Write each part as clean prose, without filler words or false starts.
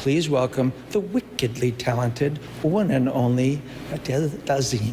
please welcome the wickedly talented one and only Adele Dazeem.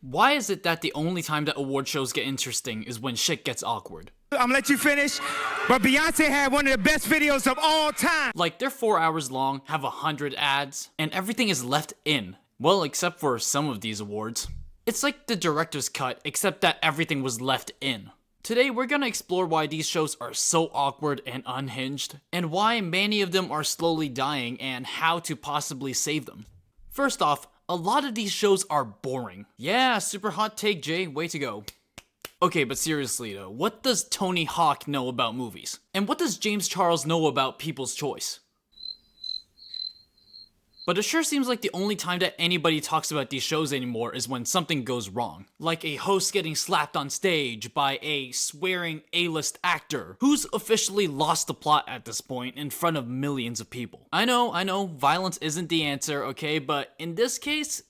Why is it that the only time that award shows get interesting is when shit gets awkward? I'm gonna let you finish, but Beyonce had one of the best videos of all time. Like, they're 4 hours long, have 100 ads, and everything is left in. Well, except for some of these awards. It's like the director's cut, except that everything was left in. Today, we're gonna explore why these shows are so awkward and unhinged, and why many of them are slowly dying, and how to possibly save them. First off, a lot of these shows are boring. Yeah, super hot take, Jay, way to go. Okay, but seriously though, what does Tony Hawk know about movies? And what does James Charles know about People's Choice? But it sure seems like the only time that anybody talks about these shows anymore is when something goes wrong. Like a host getting slapped on stage by a swearing A-list actor who's officially lost the plot at this point in front of millions of people. I know, violence isn't the answer, okay, but in this case,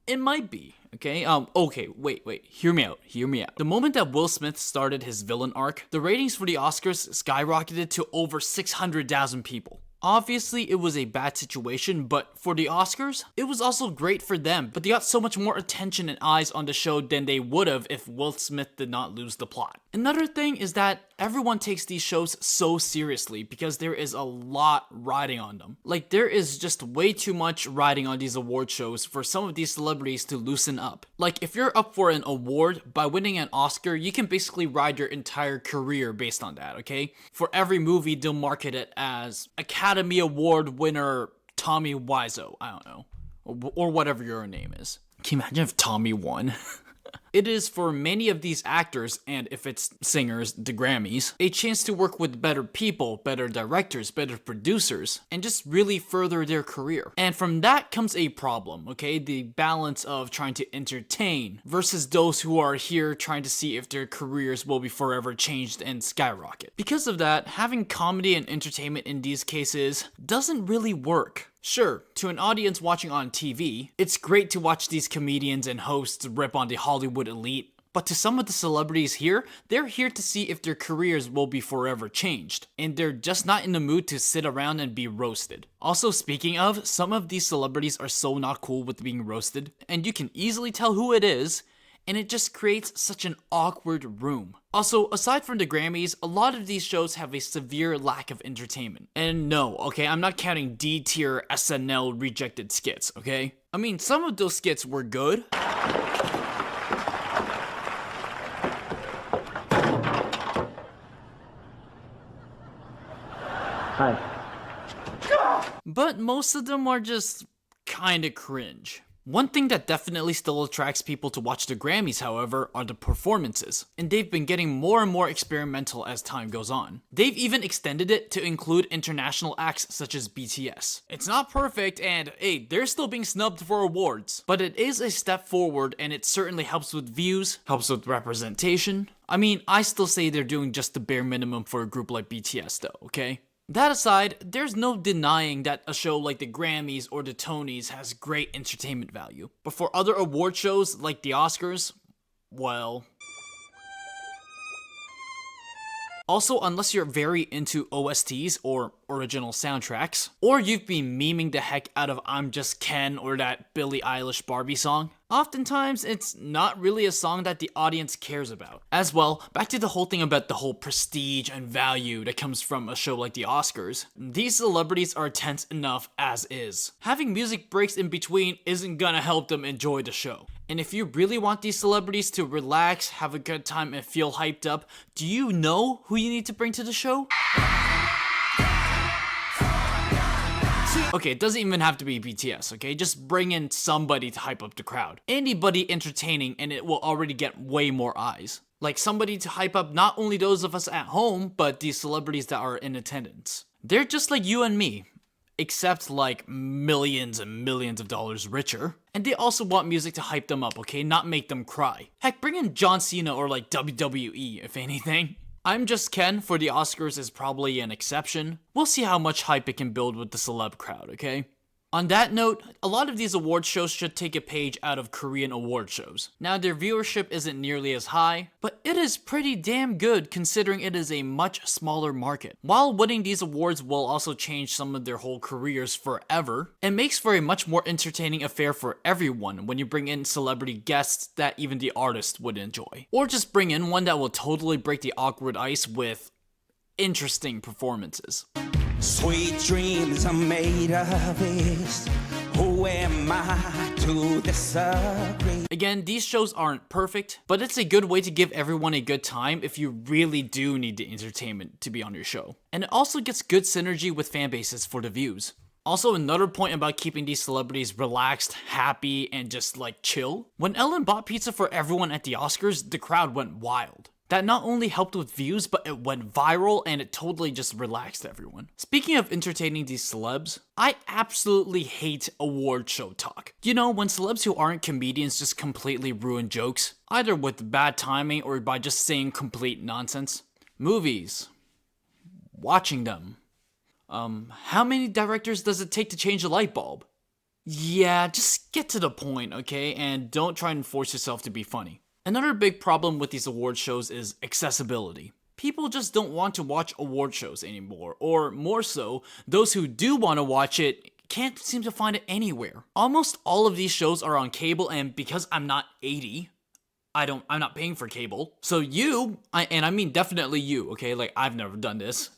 it might be. Okay, wait, hear me out. The moment that Will Smith started his villain arc, the ratings for the Oscars skyrocketed to over 600,000 people. Obviously, it was a bad situation, but for the Oscars, it was also great for them, but they got so much more attention and eyes on the show than they would have if Will Smith did not lose the plot. Another thing is that everyone takes these shows so seriously because there is a lot riding on them. Like, there is just way too much riding on these award shows for some of these celebrities to loosen up. Like, if you're up for an award, by winning an Oscar, you can basically ride your entire career based on that, okay? For every movie, they'll market it as Academy Award winner Tommy Wiseau, I don't know, or whatever your name is. Can you imagine if Tommy won? It is for many of these actors, and if it's singers, the Grammys, a chance to work with better people, better directors, better producers, and just really further their career. And from that comes a problem, okay? The balance of trying to entertain versus those who are here trying to see if their careers will be forever changed and skyrocket. Because of that, having comedy and entertainment in these cases doesn't really work. Sure, to an audience watching on TV, it's great to watch these comedians and hosts rip on the Hollywood elite, but to some of the celebrities here, they're here to see if their careers will be forever changed, and they're just not in the mood to sit around and be roasted. Also, speaking of, some of these celebrities are so not cool with being roasted, and you can easily tell who it is, and it just creates such an awkward room. Also, aside from the Grammys, a lot of these shows have a severe lack of entertainment. And no, okay, I'm not counting D-tier SNL rejected skits, okay? I mean, some of those skits were good. Hi. But most of them are just kinda cringe. One thing that definitely still attracts people to watch the Grammys, however, are the performances, and they've been getting more and more experimental as time goes on. They've even extended it to include international acts such as BTS. It's not perfect, and hey, they're still being snubbed for awards, but it is a step forward, and it certainly helps with views, helps with representation. I mean, I still say they're doing just the bare minimum for a group like BTS though, okay? That aside, there's no denying that a show like the Grammys or the Tonys has great entertainment value. But for other award shows like the Oscars, well... Also, unless you're very into OSTs or original soundtracks, or you've been memeing the heck out of I'm Just Ken or that Billie Eilish Barbie song, oftentimes it's not really a song that the audience cares about. As well, back to the whole thing about the whole prestige and value that comes from a show like the Oscars, these celebrities are tense enough as is. Having music breaks in between isn't gonna help them enjoy the show. And if you really want these celebrities to relax, have a good time, and feel hyped up, do you know who you need to bring to the show? Okay, it doesn't even have to be BTS, okay? Just bring in somebody to hype up the crowd. Anybody entertaining, and it will already get way more eyes. Like somebody to hype up not only those of us at home, but the celebrities that are in attendance. They're just like you and me, except like millions and millions of dollars richer. And they also want music to hype them up, okay? Not make them cry. Heck, bring in John Cena or like WWE, if anything. I'm Just Ken for the Oscars is probably an exception. We'll see how much hype it can build with the celeb crowd, okay? On that note, a lot of these award shows should take a page out of Korean award shows. Now, their viewership isn't nearly as high, but it is pretty damn good considering it is a much smaller market. While winning these awards will also change some of their whole careers forever, it makes for a much more entertaining affair for everyone when you bring in celebrity guests that even the artist would enjoy. Or just bring in one that will totally break the awkward ice with interesting performances. Sweet dreams are made of this. Who am I to disagree? Again, these shows aren't perfect, but it's a good way to give everyone a good time if you really do need the entertainment to be on your show. And it also gets good synergy with fan bases for the views. Also, another point about keeping these celebrities relaxed, happy, and just like chill. When Ellen bought pizza for everyone at the Oscars, the crowd went wild. That not only helped with views, but it went viral and it totally just relaxed everyone. Speaking of entertaining these celebs, I absolutely hate award show talk. You know, when celebs who aren't comedians just completely ruin jokes, either with bad timing or by just saying complete nonsense. Movies. Watching them. How many directors does it take to change a light bulb? Yeah, just get to the point, okay? And don't try and force yourself to be funny. Another big problem with these award shows is accessibility. People just don't want to watch award shows anymore, or more so, those who do want to watch it can't seem to find it anywhere. Almost all of these shows are on cable, and because I'm not 80, I'm not paying for cable. So you, and I mean definitely you, okay, like I've never done this,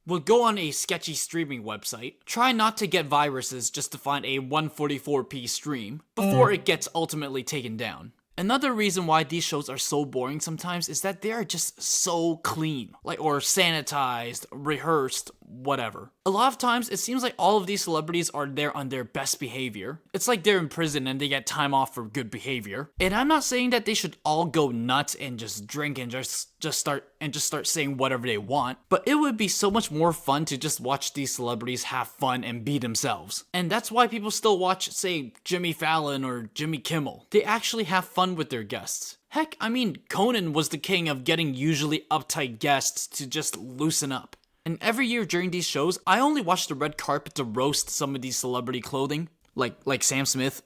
will go on a sketchy streaming website, try not to get viruses just to find a 144p stream before it gets ultimately taken down. Another reason why these shows are so boring sometimes is that they are just so clean, or sanitized, rehearsed, whatever. A lot of times, it seems like all of these celebrities are there on their best behavior. It's like they're in prison and they get time off for good behavior. And I'm not saying that they should all go nuts and just drink and just start saying whatever they want, but it would be so much more fun to just watch these celebrities have fun and be themselves. And that's why people still watch, say, Jimmy Fallon or Jimmy Kimmel. They actually have fun with their guests. Heck, I mean, Conan was the king of getting usually uptight guests to just loosen up. And every year during these shows, I only watch the red carpet to roast some of these celebrity clothing, like Sam Smith,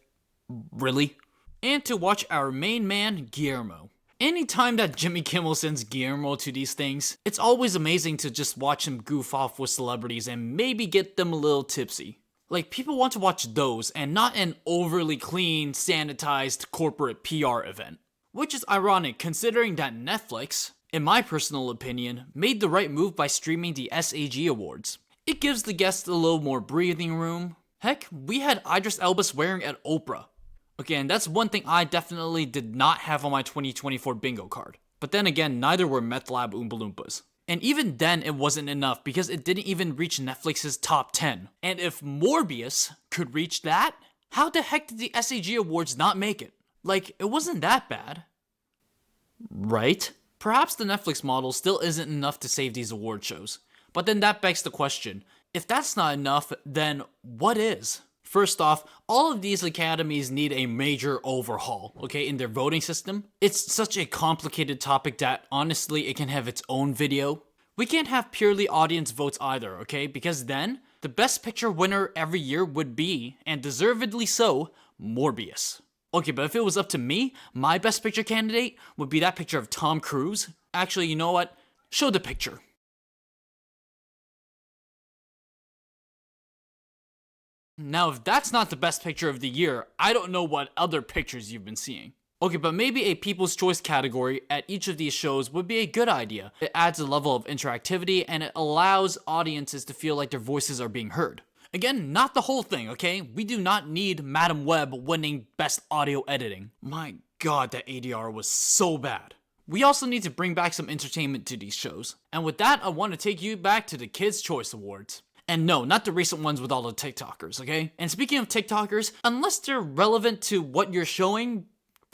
really, and to watch our main man, Guillermo. Anytime that Jimmy Kimmel sends Guillermo to these things, it's always amazing to just watch him goof off with celebrities and maybe get them a little tipsy. Like, people want to watch those and not an overly clean, sanitized corporate PR event. Which is ironic considering that Netflix, in my personal opinion, made the right move by streaming the SAG Awards. It gives the guests a little more breathing room. Heck, we had Idris Elba swearing at Oprah. Okay, and that's one thing I definitely did not have on my 2024 bingo card. But then again, neither were Meth Lab Oompa Loompas. And even then, it wasn't enough because it didn't even reach Netflix's top 10. And if Morbius could reach that, how the heck did the SAG Awards not make it? Like, it wasn't that bad. Right? Perhaps the Netflix model still isn't enough to save these award shows. But then that begs the question, if that's not enough, then what is? First off, all of these academies need a major overhaul, okay, in their voting system. It's such a complicated topic that, honestly, it can have its own video. We can't have purely audience votes either, okay, because then, the best picture winner every year would be, and deservedly so, Morbius. Okay, but if it was up to me, my best picture candidate would be that picture of Tom Cruise. Actually, you know what? Show the picture. Now, if that's not the best picture of the year, I don't know what other pictures you've been seeing. Okay, but maybe a People's Choice category at each of these shows would be a good idea. It adds a level of interactivity and it allows audiences to feel like their voices are being heard. Again, not the whole thing, okay? We do not need Madam Web winning Best Audio Editing. My god, that ADR was so bad. We also need to bring back some entertainment to these shows. And with that, I want to take you back to the Kids' Choice Awards. And no, not the recent ones with all the TikTokers, okay? And speaking of TikTokers, unless they're relevant to what you're showing,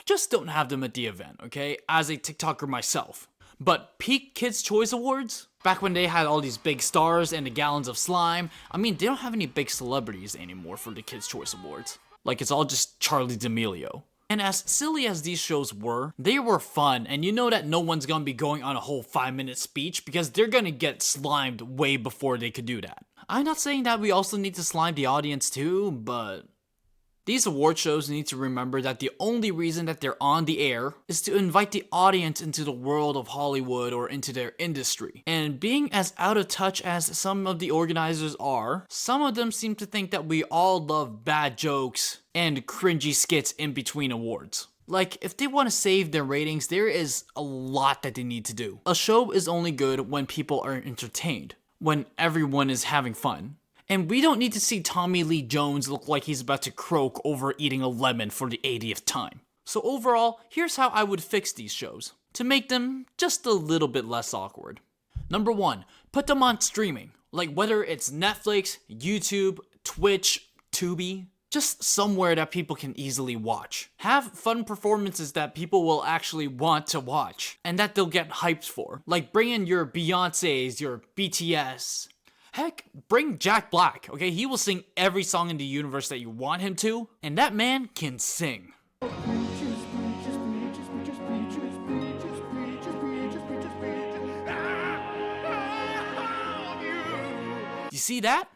just don't have them at the event, okay? As a TikToker myself. But peak Kids' Choice Awards? Back when they had all these big stars and the gallons of slime, I mean, they don't have any big celebrities anymore for the Kids' Choice Awards. Like, it's all just Charlie D'Amelio. And as silly as these shows were, they were fun, and you know that no one's gonna be going on a whole 5-minute speech because they're gonna get slimed way before they could do that. I'm not saying that we also need to slime the audience too, but these award shows need to remember that the only reason that they're on the air is to invite the audience into the world of Hollywood or into their industry. And being as out of touch as some of the organizers are, some of them seem to think that we all love bad jokes and cringy skits in between awards. Like, if they want to save their ratings, there is a lot that they need to do. A show is only good when people are entertained, when everyone is having fun. And we don't need to see Tommy Lee Jones look like he's about to croak over eating a lemon for the 80th time. So overall, here's how I would fix these shows to make them just a little bit less awkward. Number 1, put them on streaming. Like whether it's Netflix, YouTube, Twitch, Tubi, just somewhere that people can easily watch. Have fun performances that people will actually want to watch and that they'll get hyped for. Like bring in your Beyoncés, your BTS. Heck, bring Jack Black, okay? He will sing every song in the universe that you want him to, and that man can sing. You see that?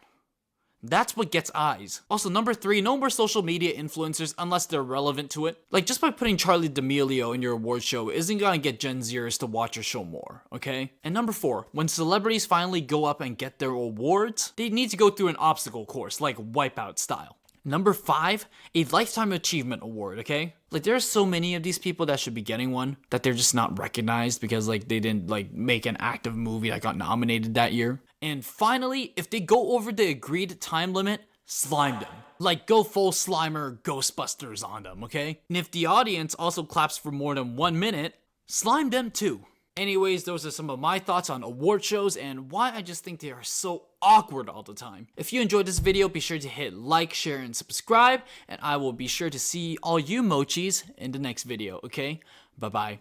That's what gets eyes. Also, number 3, no more social media influencers unless they're relevant to it. Like, just by putting Charli D'Amelio in your award show isn't gonna get Gen Zers to watch your show more, okay? And number 4, when celebrities finally go up and get their awards, they need to go through an obstacle course, like Wipeout style. Number 5, a Lifetime Achievement Award, okay? Like, there are so many of these people that should be getting one that they're just not recognized because, like, they didn't, like, make an active movie that got nominated that year. And finally, if they go over the agreed time limit, slime them. Like, go full Slimer Ghostbusters on them, okay? And if the audience also claps for more than 1 minute, slime them too. Anyways, those are some of my thoughts on award shows and why I just think they are so awkward all the time. If you enjoyed this video, be sure to hit like, share, and subscribe, and I will be sure to see all you Mochis in the next video, okay? Bye-bye.